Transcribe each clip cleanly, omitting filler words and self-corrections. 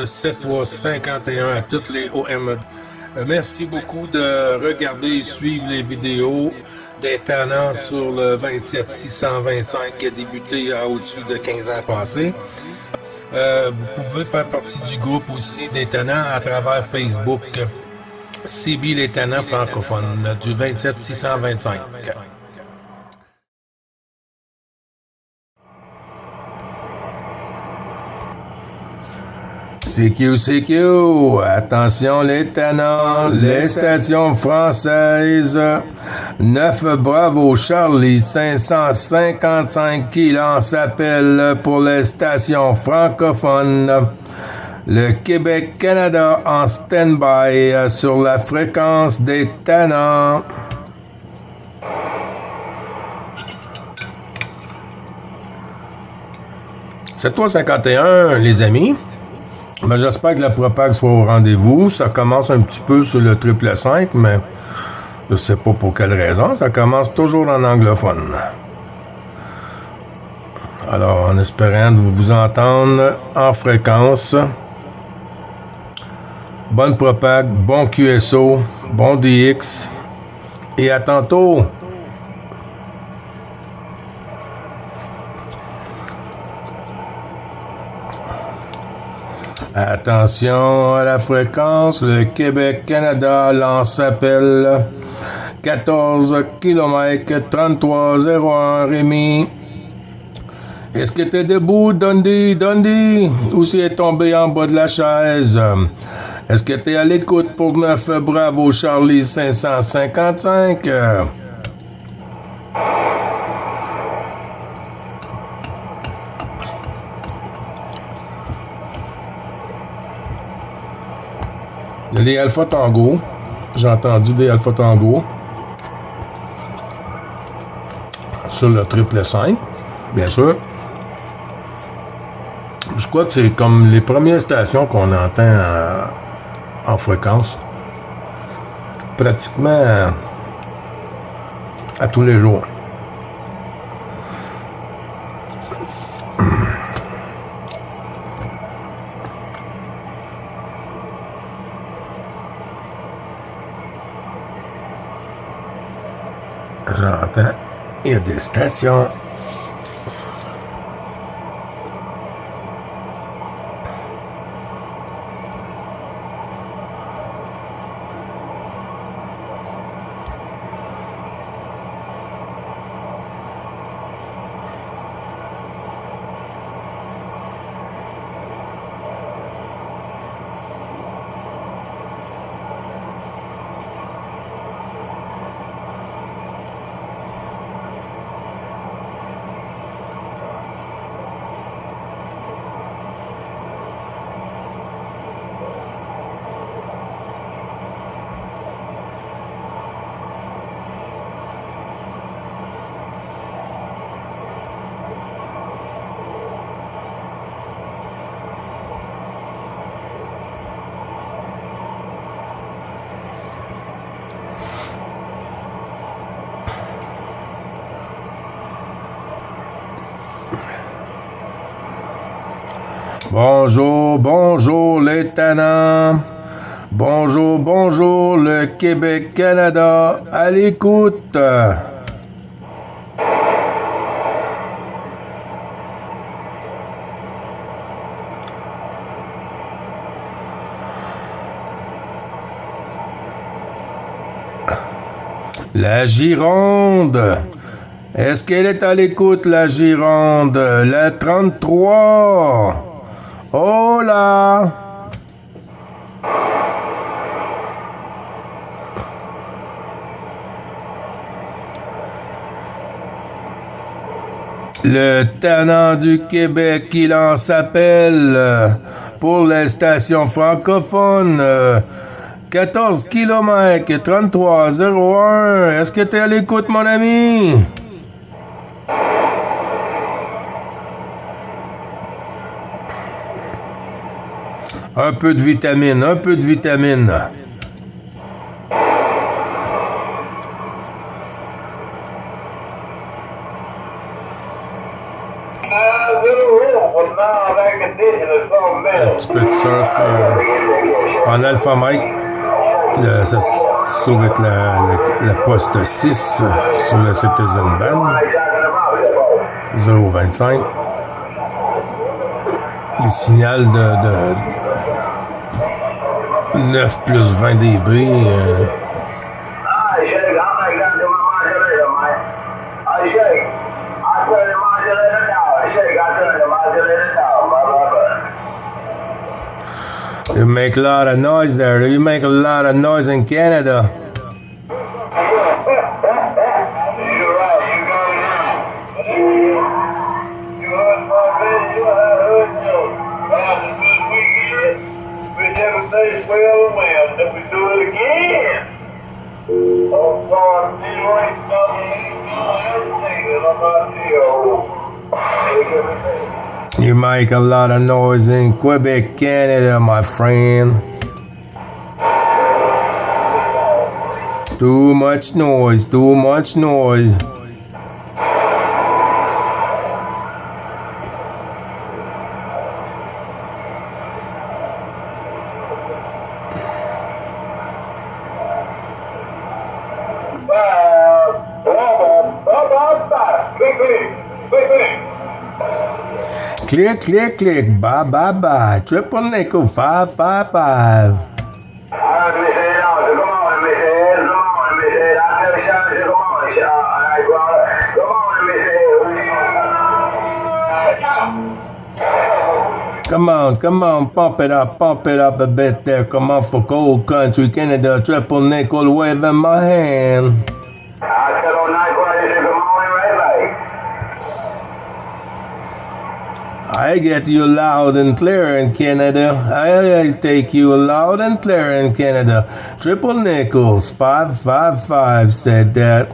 7351 à toutes les OM. Merci beaucoup de regarder et suivre les vidéos des tannants sur le 27625 qui a débuté au-dessus de 15 ans passés. Vous pouvez faire partie du groupe aussi des tannants à travers Facebook. CB les tannants francophones du 27625. CQ, attention les tannants, les stations françaises, 9 Bravo Charlie 555 qui lance appel pour les stations francophones. Le Québec-Canada en stand-by sur la fréquence des tannants. C'est toi 51, les amis. Ben, j'espère que la propague soit au rendez-vous. Ça commence un petit peu sur le 555, mais je sais pas pour quelle raison. Ça commence toujours en anglophone. Alors, en espérant de vous entendre en fréquence. Bonne propague, bon QSO, bon DX. Et à tantôt! Attention à la fréquence, le Québec-Canada lance appel 14 km 3301 Rémi. Est-ce que t'es debout, Dundee? Ou si est tombé en bas de la chaise? Est-ce que t'es à l'écoute pour 9 Bravo Charlie 555? Les Alpha Tango. J'ai entendu des Alpha Tango. Sur le 555, bien sûr. Je crois que c'est comme les premières stations qu'on entend en fréquence. Pratiquement à tous les jours. J'entends, il y a des stations. Bonjour les tannants. Bonjour le Québec-Canada. À l'écoute. La Gironde. Est-ce qu'elle est à l'écoute, la Gironde? La 33. Oh là! Le tannant du Québec qui lance appel pour les stations francophones. 14 km 3301. Est-ce que tu es à l'écoute, mon ami? Un peu de vitamine. Avec des un petit peu de surf en alpha mic. Ça se trouve être le poste 6 sur le Citizen Band. 025. Des signaux de 9 plus 20 dB. You make a lot of noise there. You make a lot of noise in Canada. You make a lot of noise in Quebec, Canada, my friend. Too much noise, too much noise. Click, click, click, bye, bye, bye. Triple nickel, 555. Come on, pump it up a bit there. Come on for Cold Country, Canada, triple nickel, waving my hand. I get you loud and clear in Canada. I take you loud and clear in Canada. Triple nickels, 555 said that.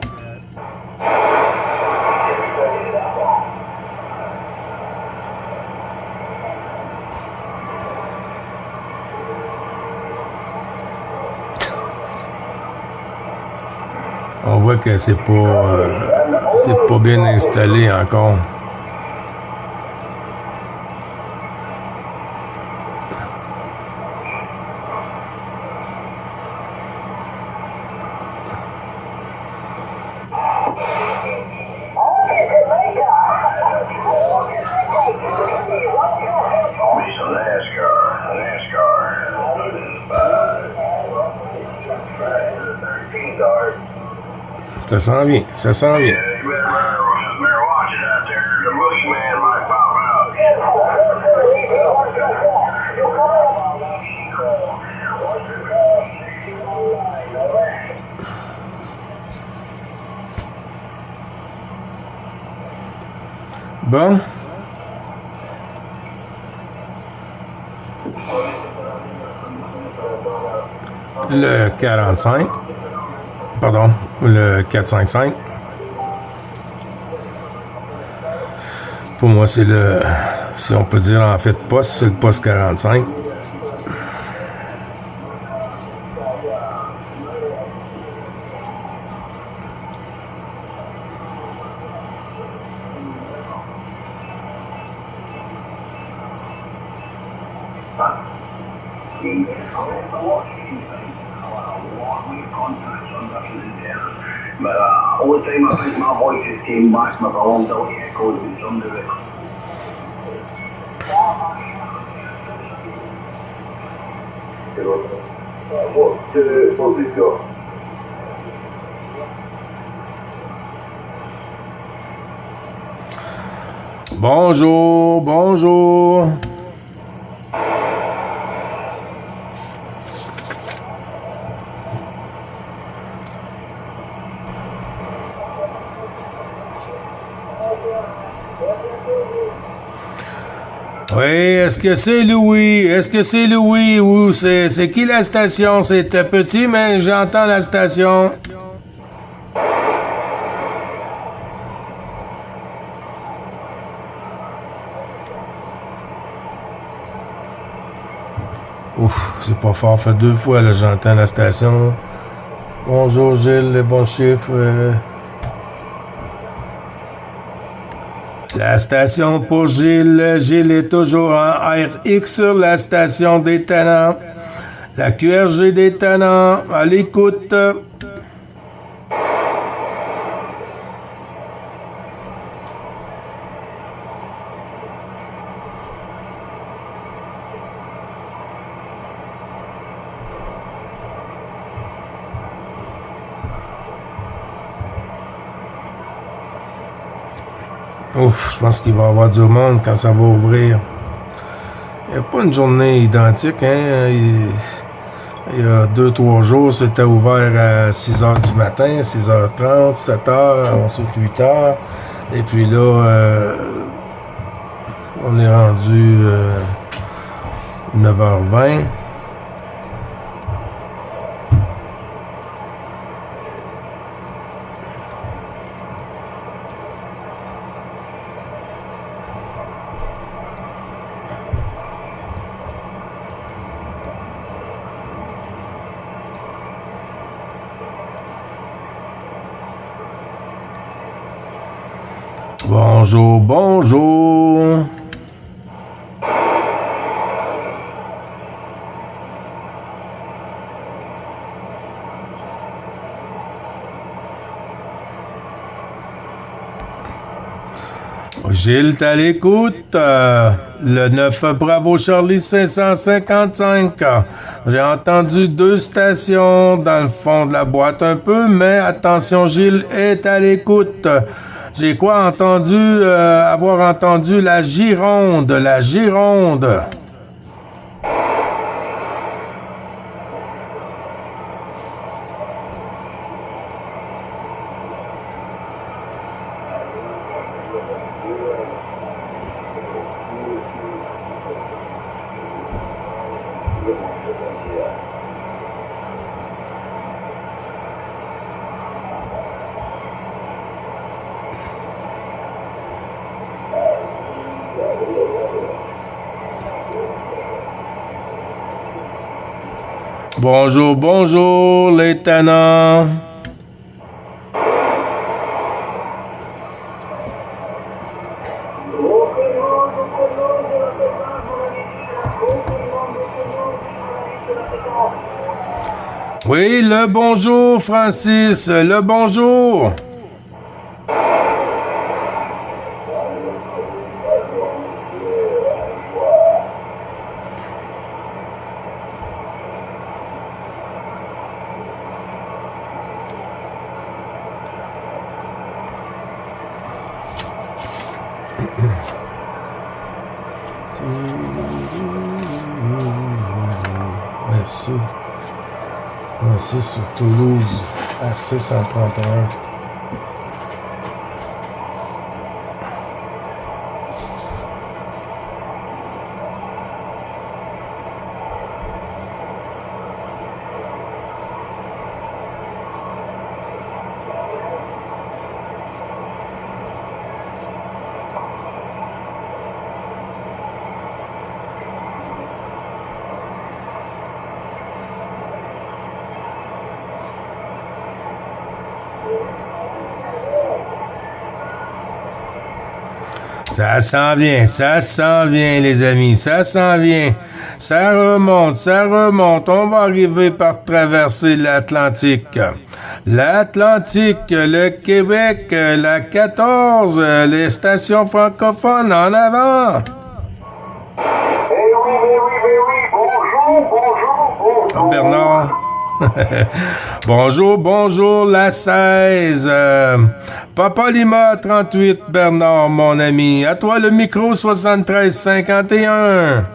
On voit que c'est pas bien installé encore. Ça s'en vient, ça s'en vient. Bon. Le 45. Pardon, le 455. Pour moi, c'est le, si on peut dire en fait poste, c'est le poste 45. But all the time I think my voice just came back, my belonged out the echoes and some of it. What's it got? Bonjour, bonjour. Oui, est-ce que c'est Louis? Est-ce que c'est Louis ou c'est qui la station? C'était petit, mais j'entends la station. Ouf, c'est pas fort. Fait 2 fois là, j'entends la station. Bonjour Gilles, les bons chiffres. La station pour Gilles. Gilles est toujours en RX sur la station des Tannants. La QRG des Tannants, à l'écoute. Ouf, je pense qu'il va y avoir du monde quand ça va ouvrir. Il n'y a pas une journée identique, hein. Il y a 2-3 jours, c'était ouvert à 6h du matin, 6h30, 7h, ensuite 8h. Et puis là, on est rendu 9h20. Bonjour, bonjour. Gilles, t'es à l'écoute. Le 9 Bravo Charlie 555. J'ai entendu 2 stations dans le fond de la boîte un peu, mais attention, Gilles est à l'écoute. J'ai quoi entendu, avoir entendu la Gironde, la Gironde. Bonjour, bonjour, les Tannants. Oui, le bonjour, Francis, le bonjour. Francis sur Toulouse, à 631. Ça s'en vient, les amis, ça s'en vient. Ça remonte. On va arriver par traverser l'Atlantique. L'Atlantique, le Québec, la 14, les stations francophones, en avant. Oui, bonjour. Oh, Bernard. Bonjour, la 16. Papa Lima 38, Bernard, mon ami. À toi le micro 7351.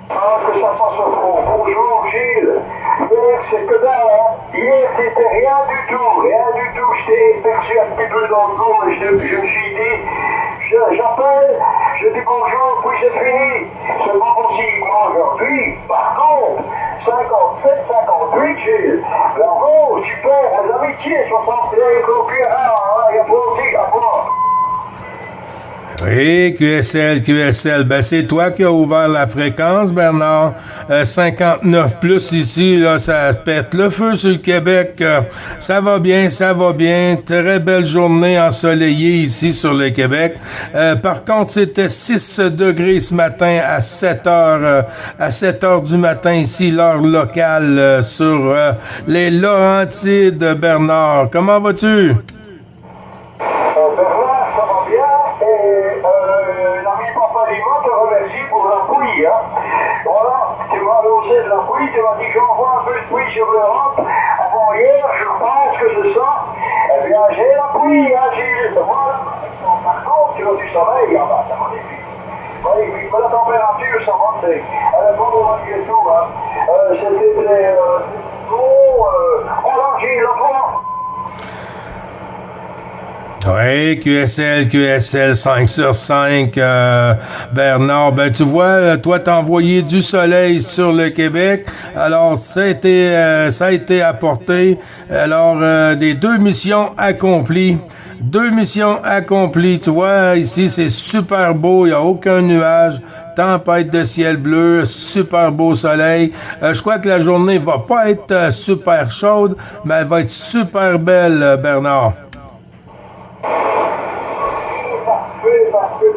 Que ça passe trop. Bonjour, Gilles. C'est que dalle, hein. Hier, c'était rien du tout. J'étais perçu un petit peu dans le dos, mais je me suis dit, j'appelle, je dis bonjour, puis c'est fini. C'est pas possible. Aujourd'hui, par contre, 57, 58, Gilles. Bravo, super, les amitiés, 61 concurrents, il y a pas aussi à voir. Oui, QSL. Ben, c'est toi qui as ouvert la fréquence, Bernard. 59 plus ici, là, ça pète le feu sur le Québec. Ça va bien. Très belle journée ensoleillée ici sur le Québec. Par contre, c'était 6 degrés ce matin à 7 heures, à 7 heures du matin ici, l'heure locale, sur les Laurentides, Bernard. Comment vas-tu? Bernard, ça va bien et l'ami Papa Lima te remercie pour la pluie. Hein. Voilà, tu m'as annoncé de la pluie, tu m'as dit j'envoie un peu de pluie sur l'Europe. Avant hier, je pense que c'est ça. Eh bien, j'ai la pluie, hein, Gilles. Voilà. Par contre, tu as du soleil en bas, ça m'a dit. Oui, mais la température, ça va, elle est pas malgré tout. Hein. C'était très beau. Oh là, Gilles, là, toi. Oui, QSL 5 sur 5, Bernard. Ben, tu vois, toi, t'as envoyé du soleil sur le Québec. Alors, ça a été apporté. Alors, des 2 missions accomplies. 2 missions accomplies. Tu vois, ici, c'est super beau. Il n'y a aucun nuage. Tempête de ciel bleu, super beau soleil. Je crois que la journée va pas être super chaude, mais elle va être super belle, Bernard.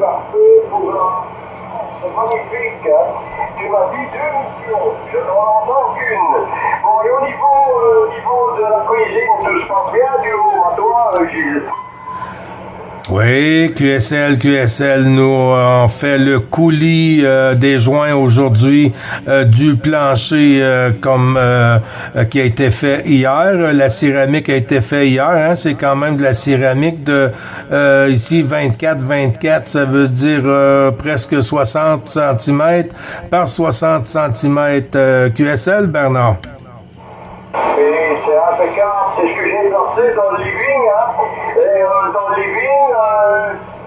Parfait pour c'est magnifique. Hein. Tu m'as dit 2 missions, je n'en entends qu'une. Bon, et au niveau de la cuisine, tout se passe bien du haut à toi, Gilles. Oui, QSL, nous on fait le coulis des joints aujourd'hui du plancher comme qui a été fait hier. La céramique a été faite hier, hein, c'est quand même de la céramique de ici 24, ça veut dire presque 60 cm par 60 cm. QSL, Bernard? Et c'est impeccable, c'est ce que j'ai placé dans le living, hein. Et dans le living,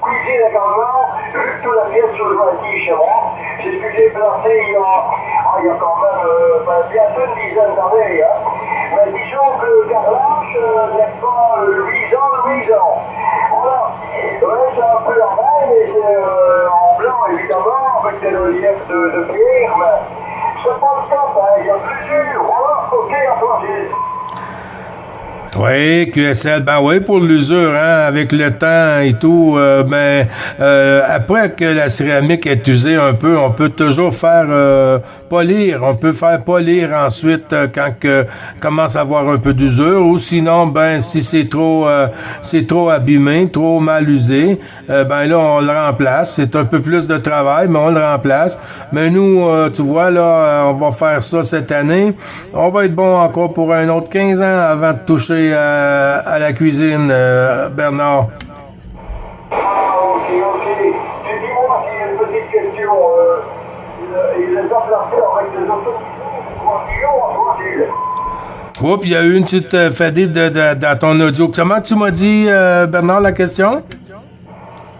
cuisine également, vu que toute la pièce se jointit chez moi, c'est ce que j'ai placé il y a quand même bientôt une dizaine d'années, hein. Mais disons que le carrelage n'est pas luisant. Voilà, ouais, c'est un peu la même, et c'est en blanc évidemment, avec des reliefs de pierre, mais c'est pas le top, hein. Il y a plus dur, voilà, ok, à toi, Gilles. Oui, QSL, ben oui, pour l'usure, hein, avec le temps et tout, après que la céramique est usée un peu, on peut toujours faire polir, on peut faire polir ensuite quand commence à avoir un peu d'usure, ou sinon, ben, si c'est trop abîmé, trop mal usé, ben là, on le remplace, c'est un peu plus de travail, mais on le remplace, mais nous, tu vois, là, on va faire ça cette année, on va être bon encore pour un autre 15 ans avant de toucher à la cuisine, Bernard. Ok. Dis-moi, j'ai une petite question. Il les a placés avec des automatismes. Oups, il y a eu une petite fadée dans ton audio. Comment tu m'as dit, Bernard, la question?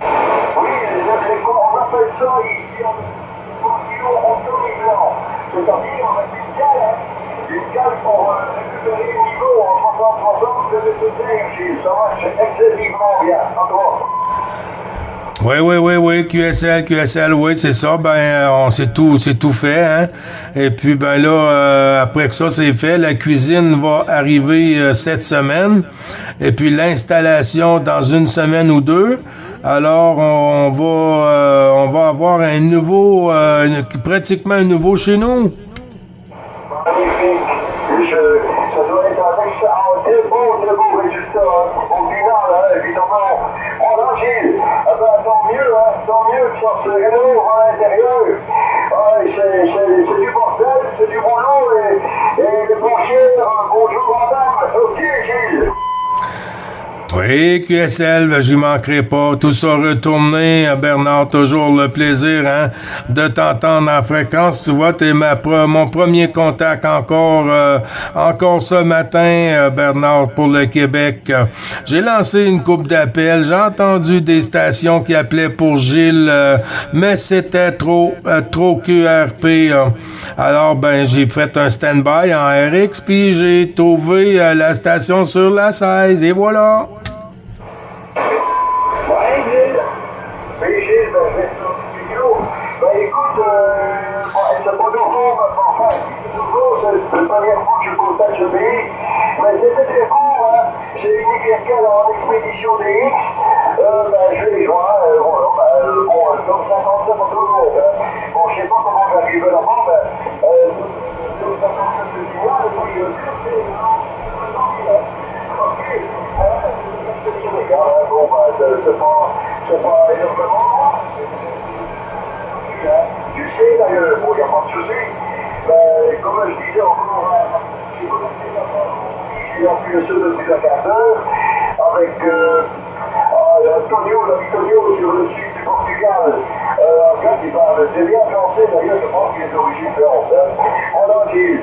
Oui, on appelle ça ici en automisant. C'est-à-dire avec une cale pour récupérer le niveau en 60 de nécessaire, Gilles. Ça marche excessivement bien. À toi. Oui, QSL, oui, c'est ça, ben, c'est tout fait, hein. Et puis, ben là, après que ça c'est fait, la cuisine va arriver cette semaine. Et puis, l'installation dans une semaine ou deux. Alors, on va avoir un nouveau, pratiquement un nouveau chez nous. Magnifique. Ça doit être un très beau résultat. Au final, hein, évidemment. On a Gilles. Tant mieux que ça se rénove à l'intérieur. C'est du bordel, c'est du boulot et les banquiers, bonjour madame. Ok, Gilles. Oui, QSL, ben, j'y manquerai pas. Tout ça retourné, Bernard, toujours le plaisir, hein, de t'entendre en fréquence. Tu vois, t'es mon premier contact encore ce matin, Bernard, pour le Québec. J'ai lancé une coupe d'appels. J'ai entendu des stations qui appelaient pour Gilles, mais c'était trop QRP. Alors, ben, j'ai fait un stand-by en RX, puis j'ai trouvé la station sur la 16, et voilà. Ouais, Gilles. Mais première fois que je constate ce pays. Mais c'était très court, hein. C'est une IRCAL en expédition DX. Je vais les joindre, comme 57 pour tout le monde. Bon, je sais pas comment j'arrive là-bas, mais 57 milliards, et puis c'est pas énormément. Tu sais d'ailleurs, bon, il n'y a pas de souci. Mais comme je disais encore, j'ai appris le seul depuis la 4 heures avec Antonio sur le sud du Portugal. Un gars qui parle très bien français, d'ailleurs, je pense qu'il est d'origine française. Alors, oui,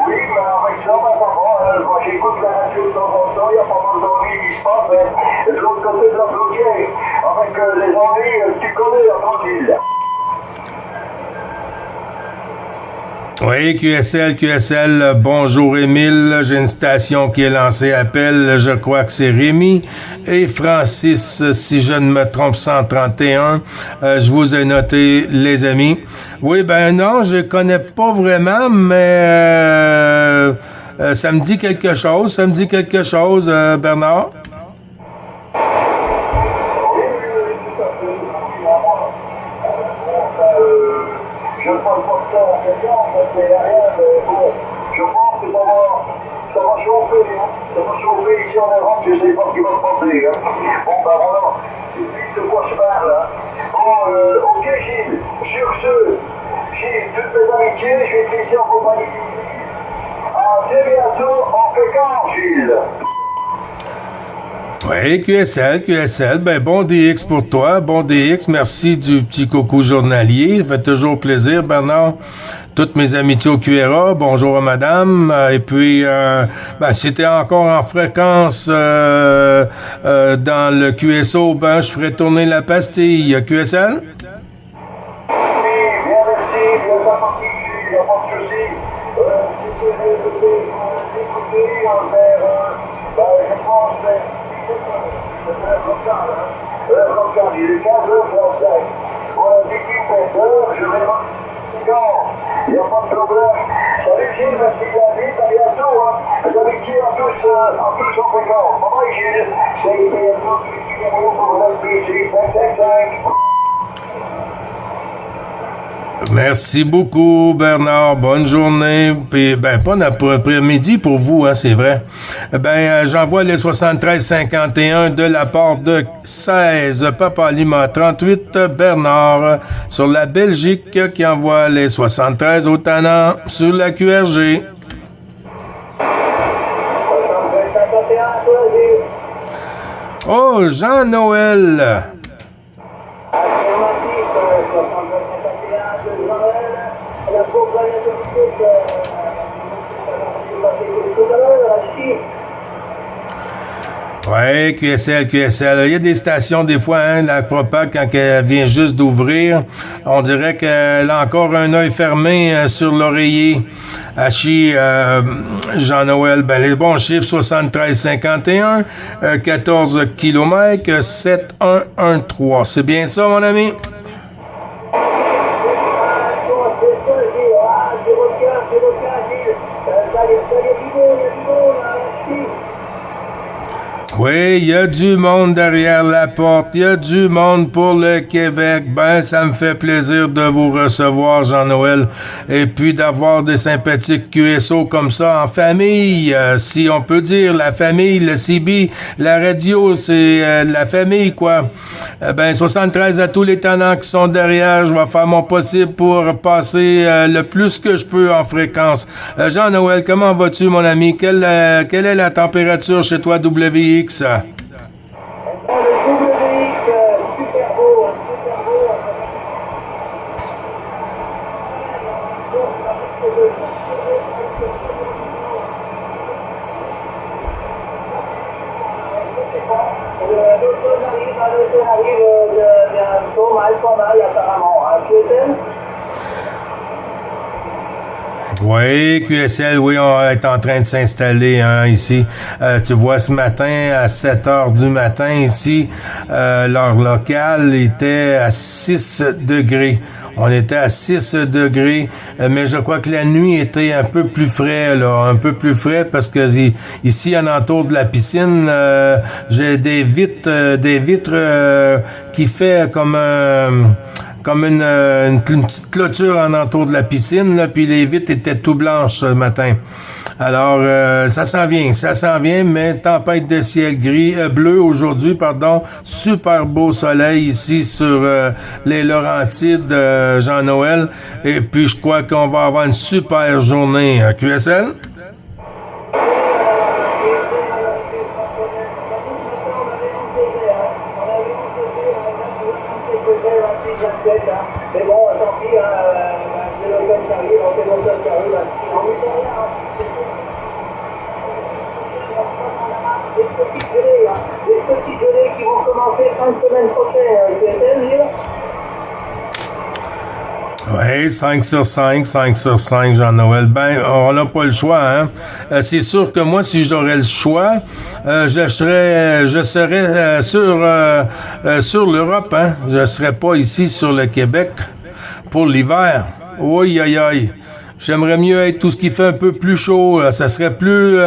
mais avec ça, moi j'écoute la radio de temps en temps, il y a pas mal d'ennuis qui se passent, mais de l'autre côté de la frontière, avec les ennuis, tu connais, tranquille. Oui, QSL, bonjour Émile, j'ai une station qui est lancée appel, je crois que c'est Rémi et Francis, si je ne me trompe, 131, je vous ai noté les amis. Oui, ben non, je connais pas vraiment, mais ça me dit quelque chose, Bernard. Je ne parle pas de ça en quelqu'un, mais rien, mais bon, je pense que ça va chauffer, hein. Ça va chauffer ici en Europe, je ne sais pas ce qui va se passer, hein. Bon, ben voilà, c'est plus de quoi je parle, hein. Bon, ok Gilles, sur ce, Gilles, toutes mes amitiés, je vais te laisser en compagnie. À très bientôt, en Pékin, Gilles. Oui, QSL, ben bon DX pour toi, bon DX, merci du petit coucou journalier, ça fait toujours plaisir, Bernard. Toutes mes amitiés au QRA, bonjour à madame, et puis, si t'es encore en fréquence dans le QSO, ben je ferai tourner la pastille, QSL? Il est 15h35. Voilà, d'ici 15h, je vais il n'y a pas de problème. Salut Gilles, merci de la vie, à bientôt. Les amitiés à tous en fréquence. Bye bye Gilles. C'est bientôt pour l'SBC 555. Merci beaucoup, Bernard. Bonne journée. Puis, bon après-midi pour vous, hein, c'est vrai. J'envoie les 73-51 de la part de 16 Papa Lima 38 Bernard sur la Belgique qui envoie les 73 au Tannant sur la QRG. Oh, Jean-Noël. Oui, QSL. Il y a des stations, des fois, hein, la propagande, quand elle vient juste d'ouvrir, on dirait qu'elle a encore un œil fermé sur l'oreiller. Hachi, Jean-Noël, les bons chiffres, 73-51, 14 km, 7113. C'est bien ça, mon ami? Oui, il y a du monde derrière la porte, il y a du monde pour le Québec. Ça me fait plaisir de vous recevoir, Jean-Noël, et puis d'avoir des sympathiques QSO comme ça en famille, si on peut dire, la famille, le CB, la radio, c'est la famille, quoi. 73 à tous les tenants qui sont derrière, je vais faire mon possible pour passer le plus que je peux en fréquence. Jean-Noël, comment vas-tu, mon ami? Quelle est la température chez toi, WX? Le WX, super beau. L'automne arrive bientôt, pas mal apparemment. QSL? Oui, QSL, oui, on est en train de s'installer ici. Tu vois, ce matin, à 7 heures du matin, ici, l'heure locale était à 6 degrés. On était à 6 degrés, mais je crois que la nuit était un peu plus frais, là, un peu plus frais parce que ici, en entour de la piscine, j'ai des vitres qui fait comme une petite clôture en entour de la piscine, là, puis les vitres étaient tout blanches ce matin. Alors, ça s'en vient, mais tempête de ciel bleu aujourd'hui, pardon, super beau soleil ici sur les Laurentides, Jean-Noël, et puis je crois qu'on va avoir une super journée. QSL? Mais bon, tant pis, c'est l'automne qui arrive, c'est l'automne qui arrive, on n'y peut rien. Des petites gelées qui vont commencer fin de semaine prochaine, Oui, 5 sur 5, Jean-Noël. Ben, on n'a pas le choix, hein. C'est sûr que moi, si j'aurais le choix, je serais sur l'Europe, hein. Je serais pas ici sur le Québec pour l'hiver. Oui, aïe, aïe. J'aimerais mieux être tout ce qui fait un peu plus chaud. Ça serait plus...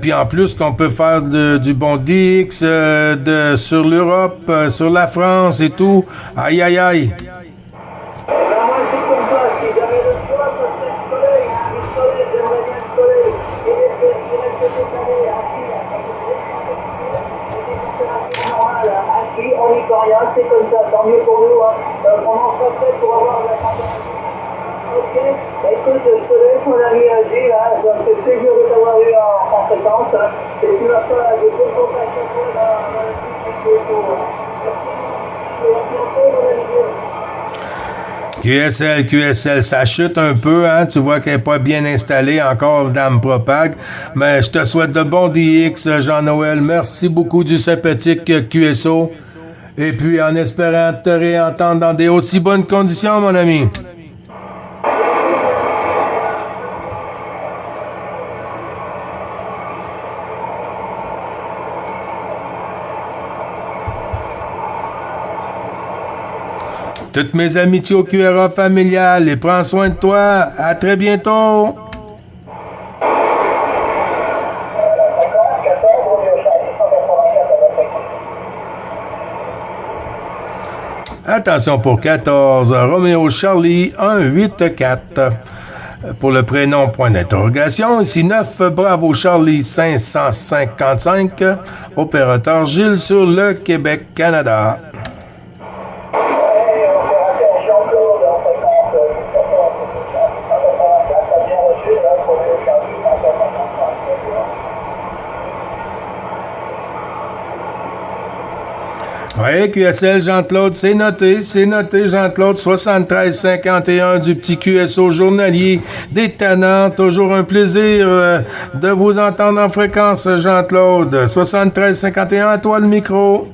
puis en plus qu'on peut faire du bon DX sur l'Europe, sur la France et tout. Aïe, aïe, aïe. On n'y peut rien, c'est comme ça, tant mieux pour nous. Pendant ce fait, pour avoir la température. Ok, bah écoute, je te laisse mon ami Gilles, ça me fait plaisir de t'avoir eu en fréquence. Et tu vas faire des beaux contacts dans la suite du QSL, ça chute un peu, hein? Tu vois qu'elle n'est pas bien installée encore dans me propague. Mais je te souhaite de bons DX, Jean-Noël. Merci beaucoup du sympathique QSO. Et puis, en espérant te réentendre dans des aussi bonnes conditions, mon ami. Toutes mes amitiés au QRA familial et prends soin de toi. À très bientôt. Attention pour 14, Roméo Charlie 184. Pour le prénom, point d'interrogation. Ici 9, Bravo Charlie 555. Opérateur Gilles sur le Québec-Canada. Oui, QSL Jean-Claude, c'est noté, Jean-Claude, 7351 du petit QSO journalier des Tannants. Toujours un plaisir de vous entendre en fréquence, Jean-Claude. 7351, à toi le micro.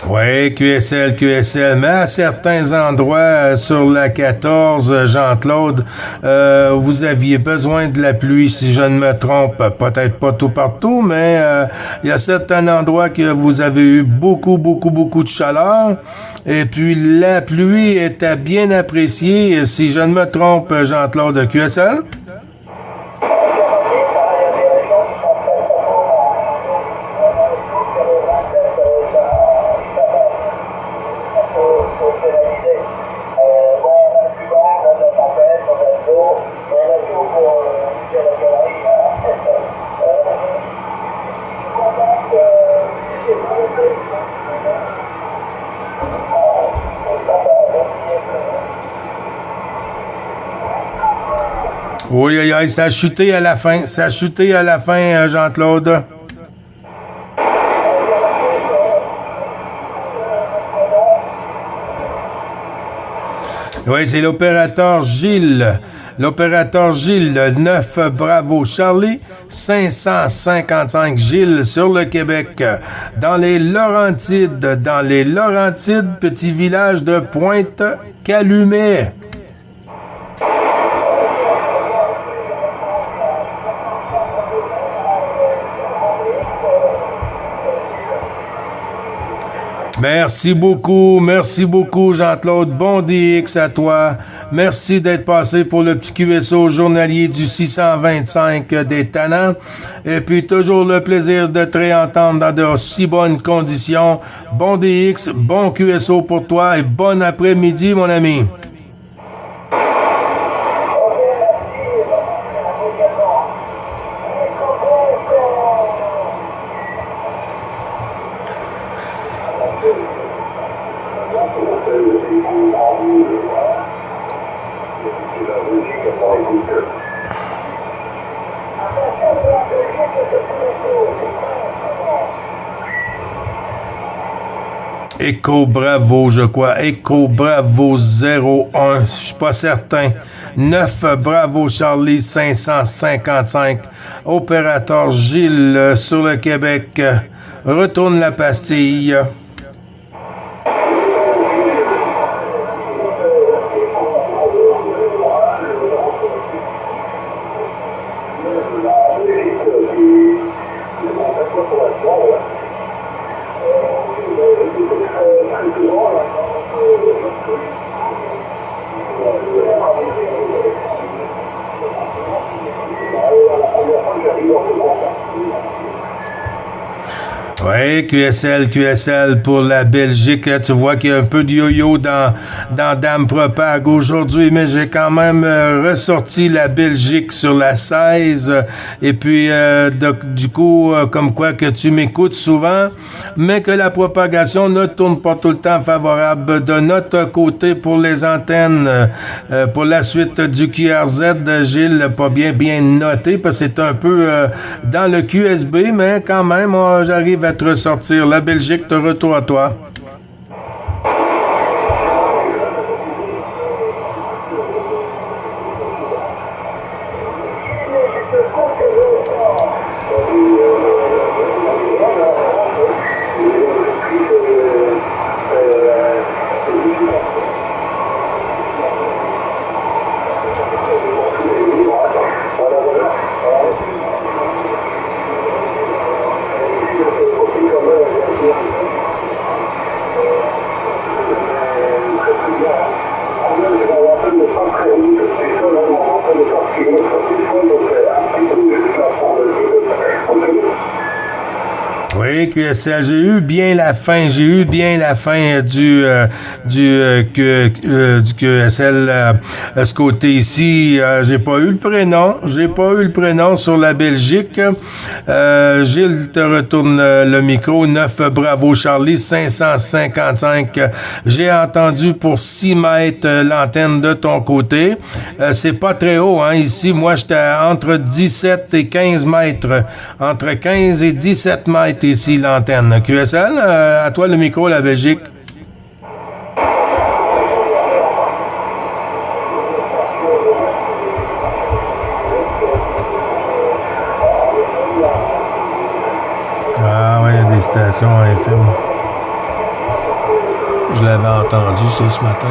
Oui, QSL, mais à certains endroits sur la 14, Jean-Claude, vous aviez besoin de la pluie, si je ne me trompe, peut-être pas tout partout, mais il y a certains endroits que vous avez eu beaucoup de chaleur, et puis la pluie était bien appréciée, si je ne me trompe, Jean-Claude, QSL? Oui, ça a chuté à la fin, Jean-Claude. Oui, c'est l'opérateur Gilles. L'opérateur Gilles, 9 Bravo Charlie, 555 Gilles sur le Québec. Dans les Laurentides, petit village de Pointe-Calumet. Merci beaucoup Jean-Claude. Bon DX à toi. Merci d'être passé pour le petit QSO journalier du 625 des Tannants. Et puis toujours le plaisir de te réentendre dans de si bonnes conditions. Bon DX, bon QSO pour toi et bon après-midi mon ami. Echo Bravo, je crois. Echo Bravo 01, je suis pas certain. 9 Bravo Charlie 555. Opérateur Gilles sur le Québec. Retourne la pastille. Oui, QSL pour la Belgique. Tu vois qu'il y a un peu de yo-yo dans Dame Propag aujourd'hui, mais j'ai quand même ressorti la Belgique sur la 16. Et puis, du coup, comme quoi que tu m'écoutes souvent, mais que la propagation ne tourne pas tout le temps favorable de notre côté pour les antennes. Pour la suite du QRZ, Gilles, pas bien noté, parce que c'est un peu dans le QSB, mais quand même, j'arrive à te ressortir. La Belgique, de retour à toi. Oui, QSL, j'ai eu bien la fin du QSL ce côté ici. J'ai pas eu le prénom sur la Belgique. Gilles te retourne le micro. 9 Bravo Charlie 555. J'ai entendu pour 6 mètres l'antenne de ton côté. C'est pas très haut, hein. Ici, moi, j'étais entre 17 et 15 mètres. Entre 15 et 17 mètres ici, l'antenne. QSL, à toi le micro, la Belgique. Ah oui, il y a des stations FM. Je l'avais entendu, c'est ce matin.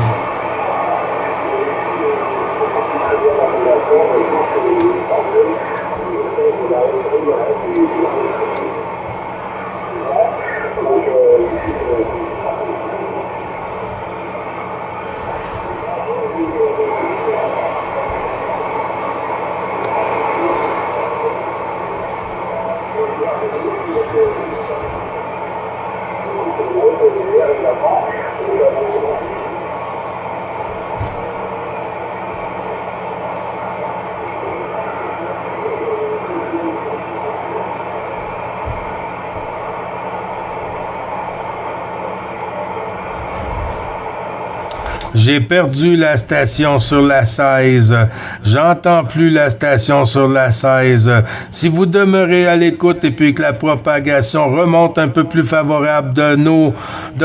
J'ai perdu la station sur la 16. J'entends plus la station sur la 16. Si vous demeurez à l'écoute et puis que la propagation remonte un peu plus favorable de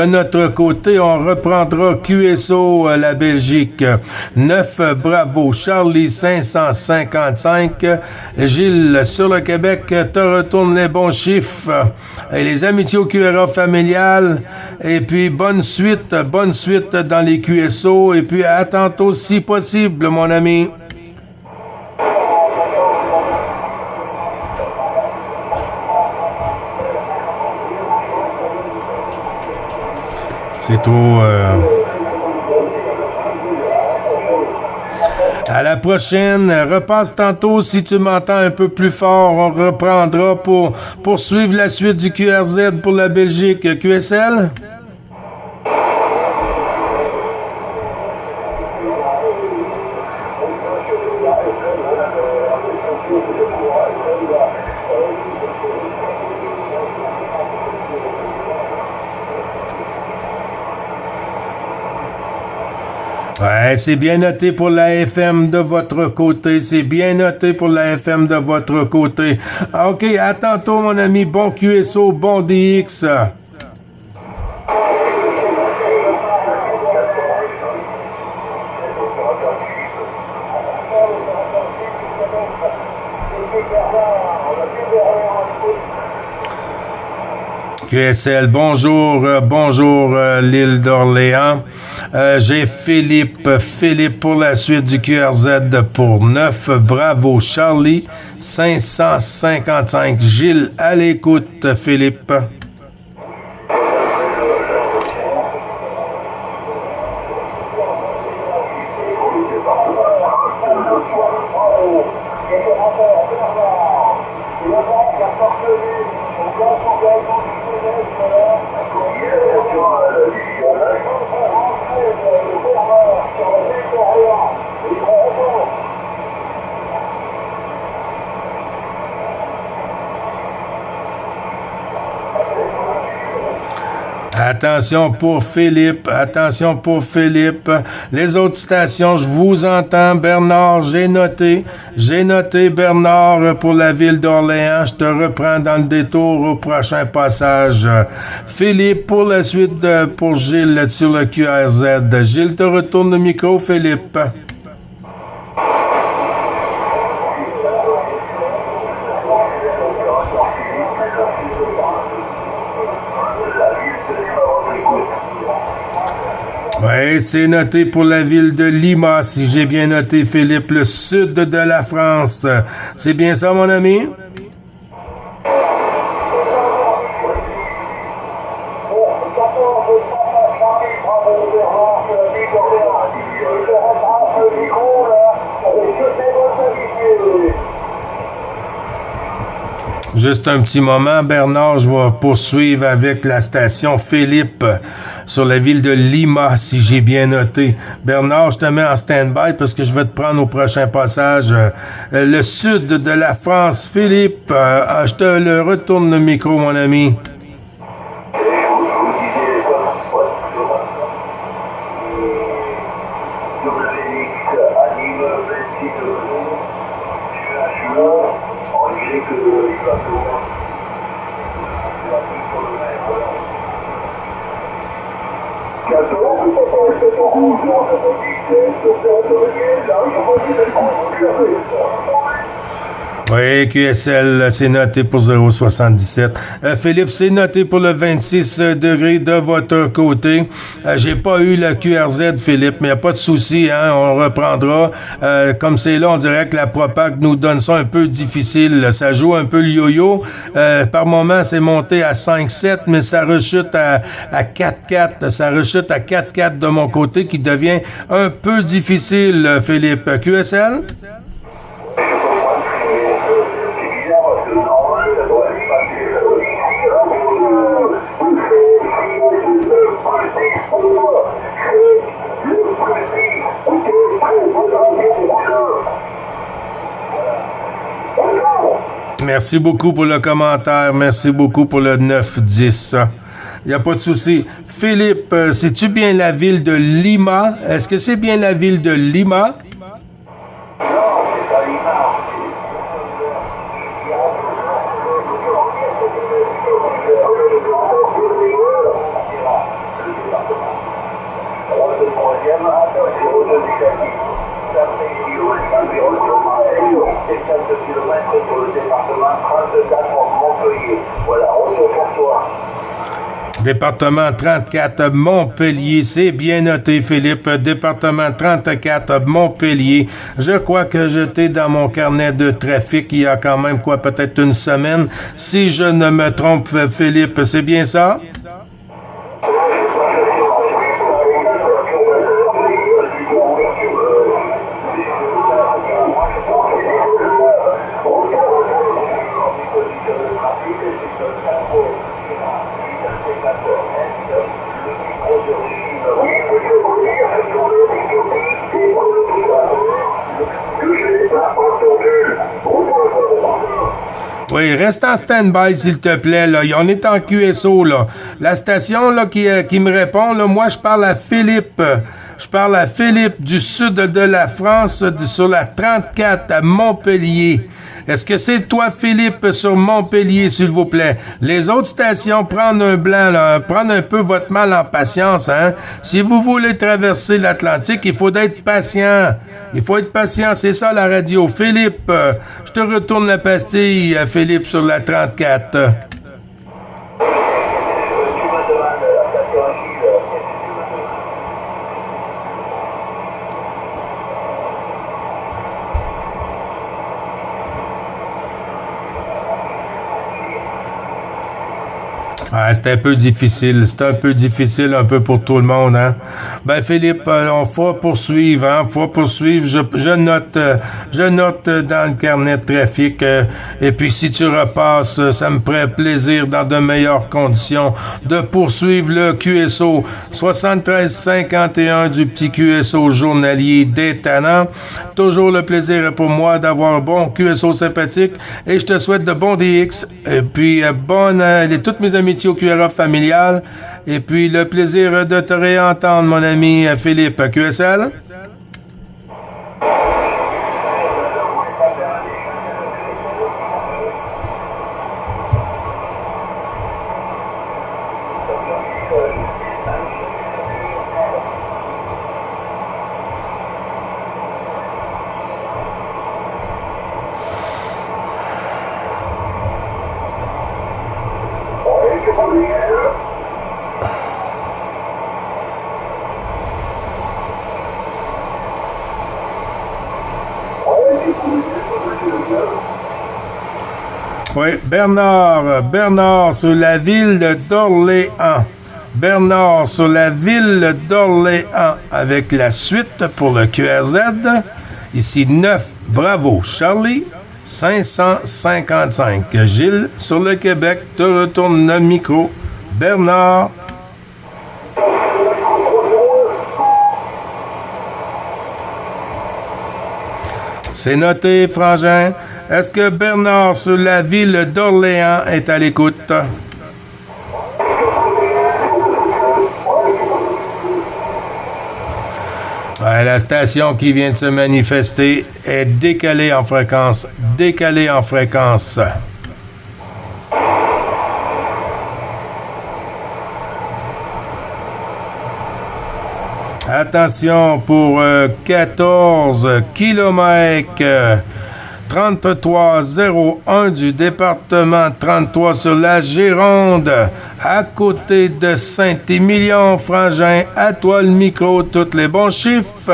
notre côté, on reprendra QSO la Belgique. 9 Bravo Charlie 555. Gilles sur le Québec te retourne les bons chiffres. Et les amitiés au QRA familial. Et puis bonne suite dans les QSO. Et puis à tantôt si possible, mon ami. C'est trop... À la prochaine, repasse tantôt si tu m'entends un peu plus fort. On reprendra pour poursuivre la suite du QRZ pour la Belgique. QSL? Ouais, c'est bien noté pour la FM de votre côté. C'est bien noté pour la FM de votre côté. OK, à tantôt, mon ami. Bon QSO, bon DX. QSL, bonjour, l'île d'Orléans. J'ai Philippe pour la suite du QRZ pour 9. Bravo, Charlie, 555. Gilles, à l'écoute, Philippe. Attention pour Philippe. Les autres stations, je vous entends. Bernard, j'ai noté Bernard pour la ville d'Orléans. Je te reprends dans le détour au prochain passage. Philippe pour la suite pour Gilles sur le QRZ. Gilles, te retourne le micro, Philippe. Oui, c'est noté pour la ville de Lima, si j'ai bien noté, Philippe, le sud de la France. C'est bien ça, mon ami? Juste un petit moment, Bernard, je vais poursuivre avec la station Philippe sur la ville de Lima, si j'ai bien noté. Bernard, je te mets en stand-by parce que je vais te prendre au prochain passage. Le sud de la France, Philippe, je te le retourne le micro, mon ami. Oui, QSL, c'est noté pour 0,77. Philippe, c'est noté pour le 26 degrés de votre côté. J'ai pas eu le QRZ, Philippe, mais il n'y a pas de souci, hein, on reprendra. Comme c'est là, on dirait que la propag nous donne ça un peu difficile. Ça joue un peu le yo-yo. Par moment, c'est monté à 5,7, mais ça rechute à 4,4. Ça rechute à 4,4 de mon côté, qui devient un peu difficile, Philippe. QSL? Merci beaucoup pour le commentaire. Merci beaucoup pour le 9-10. Il n'y a pas de souci. Philippe, c'est-tu bien la ville de Lima? Est-ce que c'est bien la ville de Lima? Département 34, Montpellier, c'est bien noté, Philippe. Département 34, Montpellier. Je crois que j'étais dans mon carnet de trafic il y a quand même, peut-être une semaine. Si je ne me trompe, Philippe, c'est bien ça? Oui, reste en stand-by, s'il te plaît. Là. On est en QSO. Là. La station là, qui me répond, là, moi, je parle à Philippe. Je parle à Philippe du sud de la France, sur la 34 à Montpellier. Est-ce que c'est toi, Philippe, sur Montpellier, s'il vous plaît? Les autres stations, prendre un blanc, là, prendre un peu votre mal en patience. Hein? Si vous voulez traverser l'Atlantique, il faut être patient. Il faut être patient, c'est ça la radio. Philippe, je te retourne la pastille, Philippe, sur la 34. Ah, c'est un peu difficile. C'est un peu difficile un peu pour tout le monde, hein. Ben, Philippe, on va poursuivre, hein. Faut poursuivre. Je note dans le carnet de trafic. Et puis, si tu repasses, ça me ferait plaisir dans de meilleures conditions de poursuivre le QSO 7351 du petit QSO journalier d'étonnant. Toujours le plaisir pour moi d'avoir un bon QSO sympathique. Et je te souhaite de bons DX. Et puis, toutes mes amitiés au QRF familial. Et puis, le plaisir de te réentendre, mon ami Philippe QSL. Oui, Bernard sur la ville d'Orléans. Bernard sur la ville d'Orléans avec la suite pour le QRZ. Ici 9, bravo Charlie, 555. Gilles sur le Québec, te retourne le micro. Bernard. C'est noté, Frangin. Est-ce que Bernard sur la ville d'Orléans est à l'écoute? Ouais, la station qui vient de se manifester est décalée en fréquence. Décalée en fréquence. Attention pour 14 km 3301 du département 33 sur la Gironde, à côté de Saint-Émilion, Frangin. À toi le micro, tous les bons chiffres.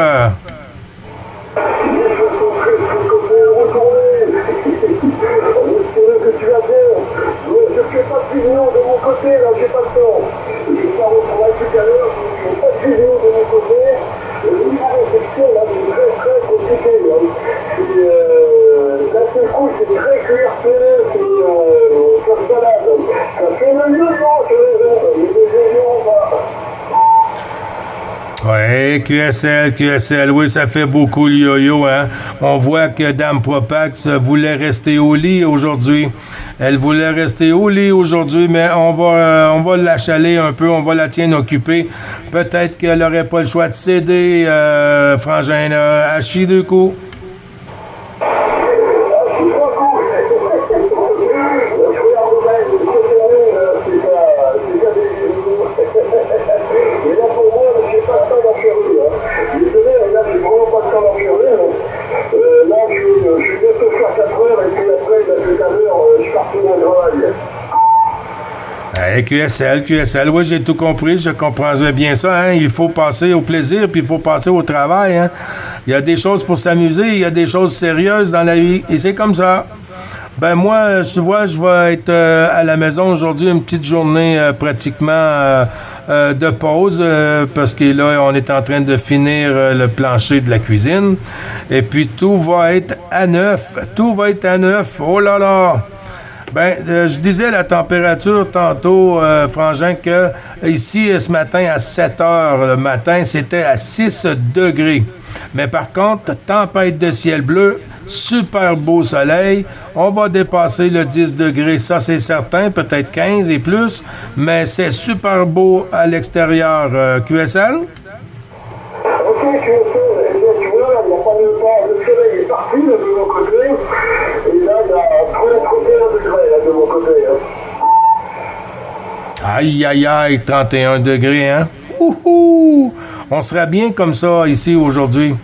Oui, QSL, oui, ça fait beaucoup le yo-yo, hein. On voit que Dame Propax voulait rester au lit aujourd'hui. Elle voulait rester au lit aujourd'hui, mais on va l'achaler un peu, on va la tienne occupée. Peut-être qu'elle n'aurait pas le choix de céder, Frangin, à chier deux coups. QSL, oui, j'ai tout compris, je comprends bien ça, hein? Il faut passer au plaisir, puis il faut passer au travail, hein? Il y a des choses pour s'amuser, il y a des choses sérieuses dans la vie, et c'est comme ça. Ben moi, tu vois, je vais être à la maison aujourd'hui, une petite journée pratiquement de pause, parce que là, on est en train de finir le plancher de la cuisine, et puis tout va être à neuf, oh là là! Ben, je disais la température tantôt, Frangin, que ici, ce matin, à 7 heures le matin, c'était à 6 degrés. Mais par contre, tempête de ciel bleu, super beau soleil, on va dépasser le 10 degrés, ça c'est certain, peut-être 15 et plus, mais c'est super beau à l'extérieur. QSL? Ok, QSL, tu vois, il n'y a pas de temps, le soleil est parti de mon côté, et là, il y a 31 degrés là, de mon côté. Aïe, 31 degrés, hein? Ouhou! On serait bien comme ça ici aujourd'hui.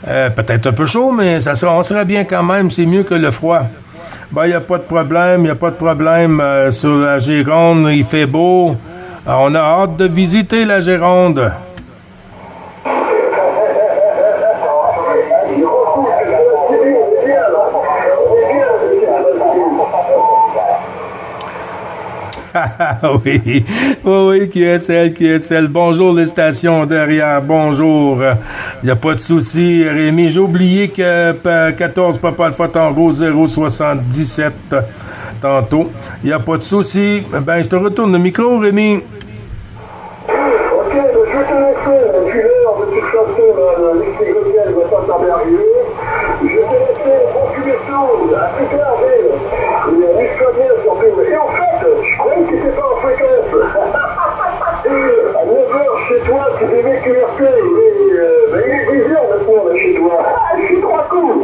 Peut-être un peu chaud, mais on serait bien quand même, c'est mieux que le froid. Ben, il n'y a pas de problème, sur la Gironde, il fait beau. On a hâte de visiter la Gironde. Oui, QSL. Bonjour les stations derrière, bonjour. Il n'y a pas de souci, Rémi. J'ai oublié que 14 Papa Alpha Tango 077 tantôt. Il n'y a pas de souci. Ben, je te retourne le micro, Rémi. Ok, je vais te laisser. Puis l'heure de toute façon, l'esprit social va pas tarder à arriver. Je vais te laisser aucune chose à tout garder. Amuse-toi bien surtout. Et en fait, je croyais que t'étais pas en fréquence. À 9h chez toi, tu devais QRP. Mais il est 10h maintenant là, chez toi. Je suis trois coups.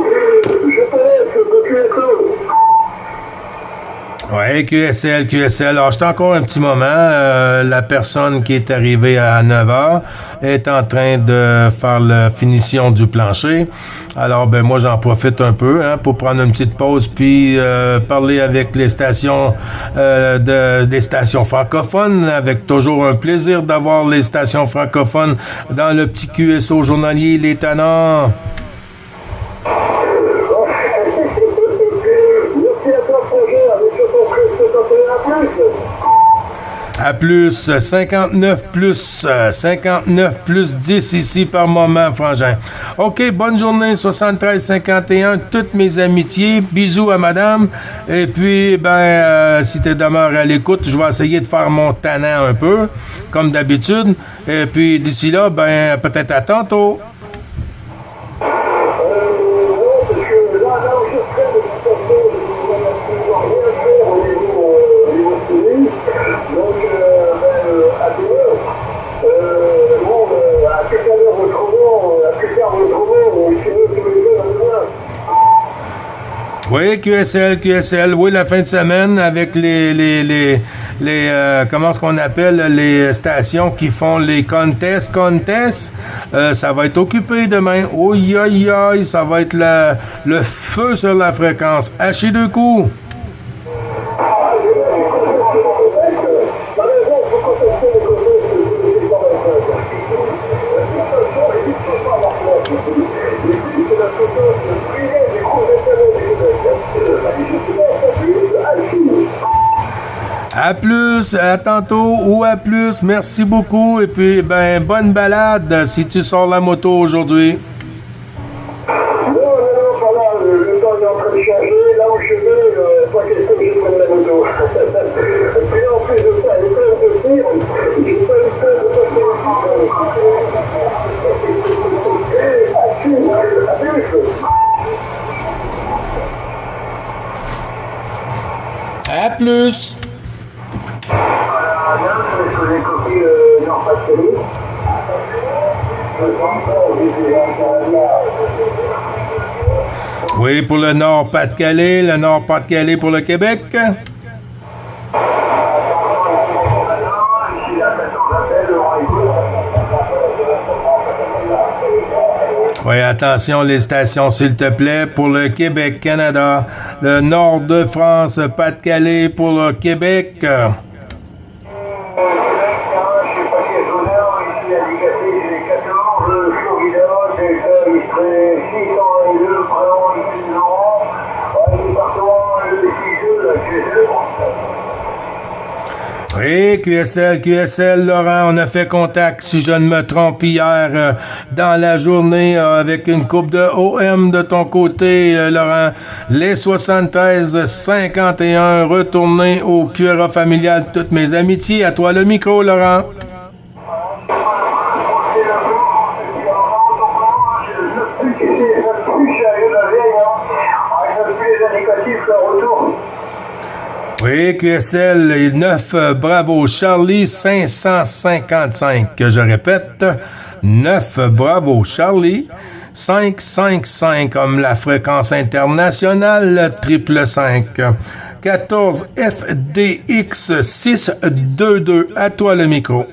Je te laisse de QSO. Oui, QSL. Alors, j'étais encore un petit moment. La personne qui est arrivée à 9h est en train de faire la finition du plancher. Alors, ben moi, j'en profite un peu pour prendre une petite pause puis parler avec les stations des stations francophones, avec toujours un plaisir d'avoir les stations francophones dans le petit QSO journalier Les Tannants. À plus, 59 plus 10 ici par moment, Frangin. OK, bonne journée, 73-51, toutes mes amitiés, bisous à madame, et puis, si t'es demeuré à l'écoute, je vais essayer de faire mon tannant un peu, comme d'habitude, et puis d'ici là, peut-être à tantôt. Oui, QSL, oui, la fin de semaine avec les comment est-ce qu'on appelle les stations qui font les contests, ça va être occupé demain. Aïe, ça va être le feu sur la fréquence. Hachez deux coups. À plus, à tantôt ou à plus. Merci beaucoup. Et puis, bonne balade si tu sors la moto aujourd'hui. Non, pas là. Le temps est en train de changer. Là où je vais, pas question que je prenne la moto. Et puis en plus de ça, les temps de tir, j'ai pas eu le temps de passer. À plus! Je vous ai copié Nord-Pas-de-Calais. Oui, pour le Nord-Pas-de-Calais, le Nord-Pas-de-Calais pour le Québec. Oui, attention les stations, s'il te plaît, pour le Québec, Canada. Le Nord de France, Pas-de-Calais pour le Québec. Oui, QSL, Laurent, on a fait contact, si je ne me trompe, hier dans la journée avec une coupe de OM de ton côté, Laurent. Les 73-51, retournés au QRA familial. Toutes mes amitiés. À toi le micro, Laurent. Oui, QSL 9, bravo Charlie 555, je répète, 9, bravo Charlie 555 comme la fréquence internationale, 555, 14 FDX 622, à toi le micro.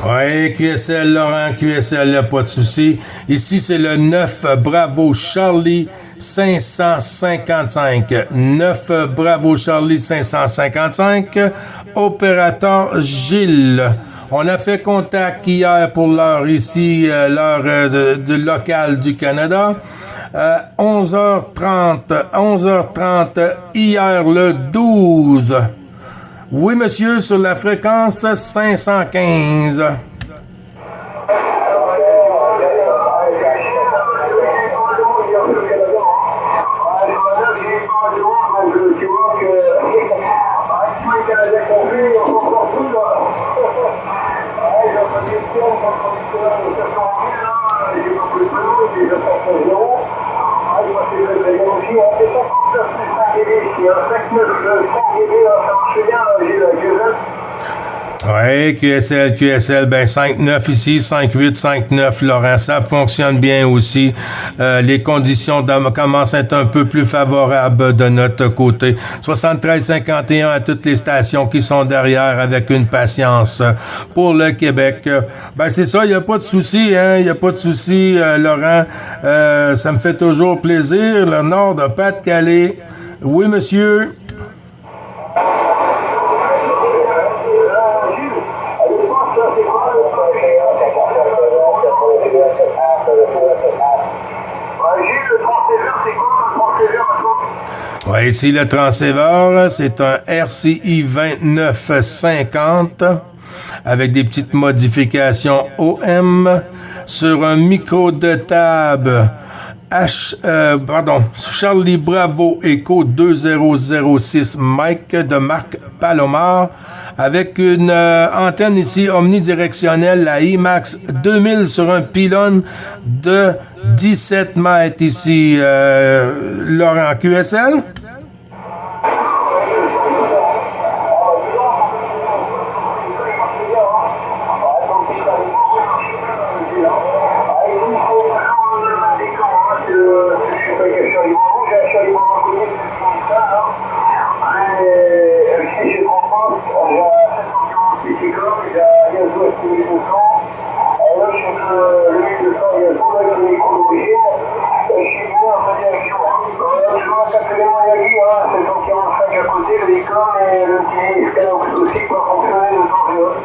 Oui, QSL, Laurent, QSL, il n'y a pas de souci. Ici, c'est le 9, bravo Charlie 555. 9, bravo Charlie 555. Opérateur Gilles. On a fait contact hier pour l'heure ici, l'heure de locale du Canada. 11h30 hier le 12. Oui, monsieur, sur la fréquence 515. Oui, QSL, ben 5-9 ici, 5-8, 5-9, Laurent, ça fonctionne bien aussi. Les conditions commencent à être un peu plus favorables de notre côté. 73-51 à toutes les stations qui sont derrière avec une patience pour le Québec. Ben c'est ça, il n'y a pas de souci, hein, il n'y a pas de souci, Laurent. Ça me fait toujours plaisir. Le nord de Pas-de-Calais. Oui, monsieur. Ouais, ici, le transceiver, c'est un RCI 2950 avec des petites modifications OM sur un micro de table Charlie Bravo Echo 2006 Mike de marque Palomar avec une antenne ici omnidirectionnelle, la IMAX 2000 sur un pylône de 17 mètres ici, Laurent, QSL. mais le petit Scanox aussi peut fonctionner de temps en temps.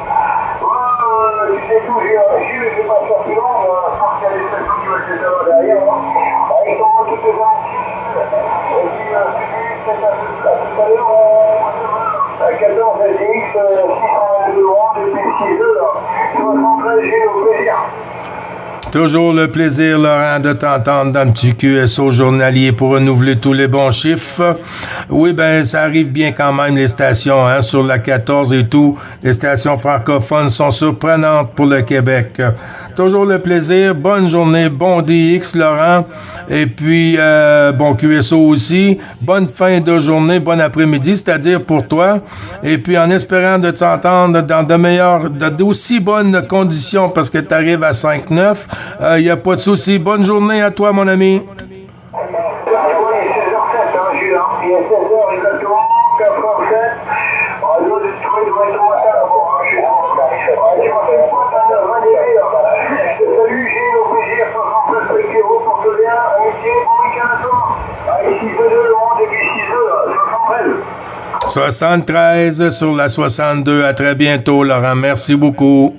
Tu sais tout, Gilles, je vais pas faire plus long, je pense qu'il y a des stations qui veulent se savoir derrière. Ils t'envoient toutes les infos. Et puis, peut-être à tout à l'heure, à 14 SX, 622 euros depuis 6 heures. 73 Gilles, au plaisir. Toujours le plaisir, Laurent, de t'entendre dans le petit QSO journalier pour renouveler tous les bons chiffres. Oui, ben, ça arrive bien quand même, les stations, hein, sur la 14 et tout. Les stations francophones sont surprenantes pour le Québec. Toujours le plaisir. Bonne journée, bon DX, Laurent. Et puis, bon QSO aussi. Bonne fin de journée, bon après-midi, c'est-à-dire pour toi. Et puis, en espérant de t'entendre dans d'aussi bonnes conditions, parce que tu arrives à 5-9, il n'y a pas de souci. Bonne journée à toi, mon ami. Il est 16h07, Gilles. Il est 16h exactement, 87. On doit trouver directement ça là-bas, Gilles. Tu m'as fait une pointe à 9h20. Salut, Gilles, au plaisir, 73 Péquero, porte bien, amitié, bon week-end à toi. Ici, 2 le monde, et puis 6 73. 73 sur la 62. À très bientôt, Laurent. Merci beaucoup.